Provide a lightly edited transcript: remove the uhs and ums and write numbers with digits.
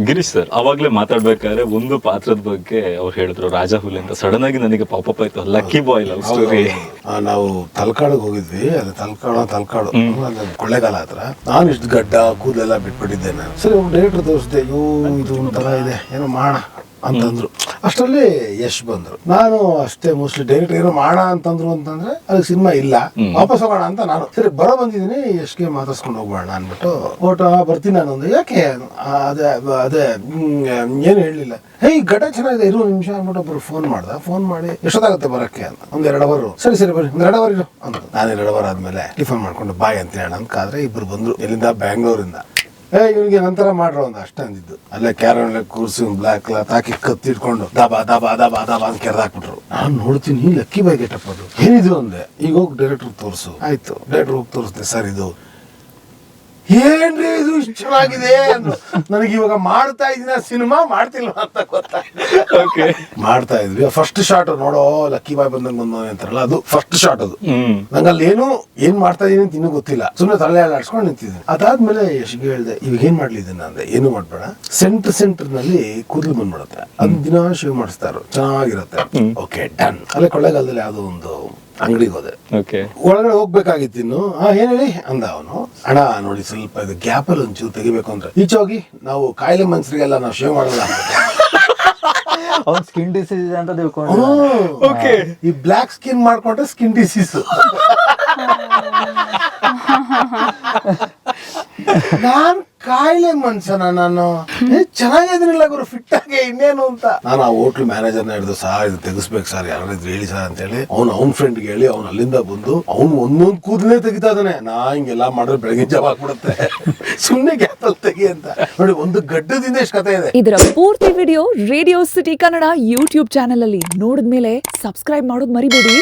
Girish sir ಅವಾಗ್ಲೇ ಮಾತಾಡ್ಬೇಕಾದ್ರೆ ಒಂದು ಪಾತ್ರದ ಬಗ್ಗೆ ಅವ್ರು ಹೇಳಿದ್ರು ರಾಜ ಹುಲಿ ಅಂತ. ಸಡನ್ ಆಗಿ ನನಗೆ ಪಾಪಪ್ ಆಯ್ತು, ಲಕ್ಕಿ ಬಾಯ್ ಲವ್ ಸ್ಟೋರಿ. ನಾವು ತಲಕಾಡಿಗೆ ಹೋಗಿದ್ವಿ, ಅದು ತಲಕಾಡು ಕೊಳ್ಳೇಗಾಲ ಹತ್ರ. ನಾನು ಇಷ್ಟು ಗಡ್ಡ ಕೂದಲೆಲ್ಲ ಬಿಟ್ಬಿಟ್ಟಿದ್ದೆ ನಾನು. ಸರಿ ಡೈರೆಕ್ಟರ್ ತೋರಿಸಿದೆ, ಇದು ಒಂಥರ ಇದೆ, ಏನೋ ಮಾಡೋಣ ಅಂತಂದ್ರು. ಅಷ್ಟರಲ್ಲಿ ಯಶ್ ಬಂದ್ರು. ನಾನು ಅಷ್ಟೇ ಮೋಸ್ಟ್ಲಿ ಡೈರೆಕ್ಟ್ ಏನೋ ಮಾಡೋಣ ಅಂತಂದ್ರು ಅಂತಂದ್ರೆ ಅಲ್ಲಿ ಸಿನಿಮಾ ಇಲ್ಲ, ವಾಪಸ್ ಹೋಗೋಣ ಅಂತ ನಾನು ಸರಿ ಬರೋ ಬಂದಿದ್ದೀನಿ, ಯಶ್ಗೆ ಮಾತಾಡ್ಸ್ಕೊಂಡು ಹೋಗೋಣ ಅನ್ಬಿಟ್ಟು ಓಟೋ ಬರ್ತೀನಿ ನಾನು. ಒಂದು ಯಾಕೆ ಅದೇ ಏನು ಹೇಳಲಿಲ್ಲ. ಹೇ ಗಡ್ಡ ಚೆನ್ನಾಗಿದೆ, ಇರು ನಿಮಿಷ ಅಂದ್ಬಿಟ್ಟು ಒಬ್ರು ಫೋನ್ ಮಾಡಿ ಎಷ್ಟೊತ್ತಾಗುತ್ತೆ ಬರಕ್ಕೆ ಅಂತ. ಒಂದ್ 2 ಅವರ್. ಸರಿ ಬರ್ರಿ, ಒಂದ್ 2 ಅವರ್ ಇರು ಅಂತ. ನಾನು 2 ಅವರ್ ಆದ್ಮೇಲೆ ಟಿಫನ್ ಮಾಡ್ಕೊಂಡು ಬಾಯ್ ಅಂತ ಹೇಳೋಣ ಅಂತ ಕಾದ್ರೆ ಇಬ್ರು ಬಂದ್ರು. ಎಲ್ಲಿಂದ? ಬ್ಯಾಂಗ್ಳೂರಿಂದ. ಇವ್ನಿಗೆ ನಂತರ ಮಾಡ್ರೋ ಅಂತ ಅಷ್ಟೇ ಅಂದಿದ್ದು. ಅಲ್ಲೇ ಕ್ಯಾರನ್ ಕೂರ್ಸಿ ಬ್ಲಾಕ್ ಕ್ಲಾತ್ ಹಾಕಿ ಕತ್ತಿಟ್ಕೊಂಡು ದಬಾ ಅಂತ ಕೆರೆದಾಕ್ಬಿಟ್ರು. ನಾನು ನೋಡ್ತೀನಿ ಲಕ್ಕಿ ಬಾಯ್ ಗೆಟಪ್ ಅದು. ಏನಿದು ಅಂದೆ. ಈಗ ಹೋಗಿ ಡೈರೆಕ್ಟರ್ ತೋರಿಸು. ಆಯ್ತು, ಡೈರೆಕ್ಟರ್ ಹೋಗಿ ತೋರಿಸ್ದೆ. ಸರ್ ಇದು ಏನ್ರಿ ಇದು ಇಷ್ಟು ಚೆನ್ನಾಗಿದೆ ಅಂದ್ರು. ನನಗೆ ಇವಾಗ ಮಾಡ್ತಾ ಇದೀನ ಸಿನಿಮಾ ಮಾಡ್ತಿಲ್ವ ಅಂತ ಗೊತ್ತಾಯ್ತು. ಮಾಡ್ತಾ ಇದ್ವಿ. ಫಸ್ಟ್ ಶಾಟ್ ನೋಡೋ ಲಕ್ಕಿ ಬಾಯ್ ಬಂದಂಗೆ ಅಂತಾರಲ್ಲ, ಅದು ಫಸ್ಟ್ ಶಾಟ್. ಅದು ನಂಗಲ್ಲಿ ಏನ್ ಮಾಡ್ತಾ ಇದೀನಿ ಅಂತ ಇನ್ನೂ ಗೊತ್ತಿಲ್ಲ. ಸುಮ್ಮನೆ ತಲೆ ಆಡ್ಸ್ಕೊಂಡು ನಿಂತಿದ್ದೆ. ಅದಾದ್ಮೇಲೆ ಯಶ್ಗೆ ಹೇಳ್ದೆ, ಇವಾಗ ಏನ್ ಮಾಡ್ಲಿ ಇದನ್ನ ಅಂದೆ. ಏನು ಮಾಡ್ಬೇಡ, ಸೆಂಟರ್ ನಲ್ಲಿ ಕೂದಲು ಬಂದ್ಬಿಡುತ್ತೆ, ಅದನ್ನ ದಿನ ಶೇವ್ ಮಾಡಿಸ್ತಾರ, ಚೆನ್ನಾಗಿರುತ್ತೆ. Okay done. ಅಲ್ಲೇ ಕೊಳ್ಳೇಗಾಲದಲ್ಲಿ ಯಾವ್ದೋ ಒಂದು ಅಂಗಡಿಗೆ ಹೋದೆ. ಒಳಗಡೆ ಹೋಗ್ಬೇಕಾಗಿತ್ತು ಇನ್ನು. ಏನ್ ಹೇಳಿ ಅಂದ ಅವನು. ಅಣ್ಣ ನೋಡಿ ಸ್ವಲ್ಪ ಇದು ಗ್ಯಾಪ್ ಅಲ್ಲಿ ಒಂಚೂರು ತೆಗಿಬೇಕು ಅಂದ್ರೆ. ಈಚೆ ಹೋಗಿ, ನಾವು ಕಾಯಿಲೆ ಮನ್ಸರಿಗೆಲ್ಲ ನಾವು ಶೇವ್ ಮಾಡಲ್ಲ. ಅವ್ನ್ ಸ್ಕಿನ್ ಡಿಸೀಸ್ ಅಂತ ತಿಳ್ಕೊಂಡು ಈ ಬ್ಲಾಕ್ ಸ್ಕಿನ್ ಮಾಡ್ಕೊಂಡ್ರೆ ಸ್ಕಿನ್ ಡಿಸೀಸ್. ನಾನ್ ಕಾಯಿಲೆ ಮನ್ಸನ, ನಾನು ಚೆನ್ನಾಗಿದ್ರಿಲ್ಲ ಗುರು, ಫಿಟ್ ಆಗಿ ಇನ್ನೇನು ಅಂತ. ನಾನು ಆ ಹೋಟ್ಲ್ ಮ್ಯಾನೇಜರ್ನ ಹಿಡಿದು, ಸಾರ್ ಇದು ತೆಗಿಸ್ಬೇಕು ಸರ್, ಯಾರಾದ್ರೂ ಹೇಳಿ ಸರ್ ಅಂತ ಹೇಳಿ ಅವ್ನ ಫ್ರೆಂಡ್ಗೆ ಹೇಳಿ ಅವ್ನು ಅಲ್ಲಿಂದ ಬಂದು ಅವ್ನು ಒಂದೊಂದು ಕೂದಲೇ ತೆಗಿತಾ ಇದ್ದಾನೆ. ನಾ ಹಿಂಗೆಲ್ಲ ಮಾಡಿದ್ರೆ ಬೆಳಗಿನ ಜಾವ ಆಗ್ಬಿಡುತ್ತೆ, ಸುಮ್ನೆ ಗ್ಯಾಪ್ ಅಲ್ಲಿ ತೆಗಿ ಅಂತ. ನೋಡಿ, ಒಂದು ಗಡ್ಡದಿಂದ ಎಷ್ಟು ಕಥೆ ಇದೆ. ಇದರ ಪೂರ್ತಿ video radio city Kannada YouTube channel ಅಲ್ಲಿ ನೋಡಿದ್ಮೇಲೆ ಸಬ್ಸ್ಕ್ರೈಬ್ ಮಾಡೋದು ಮರಿಬೇಡಿ.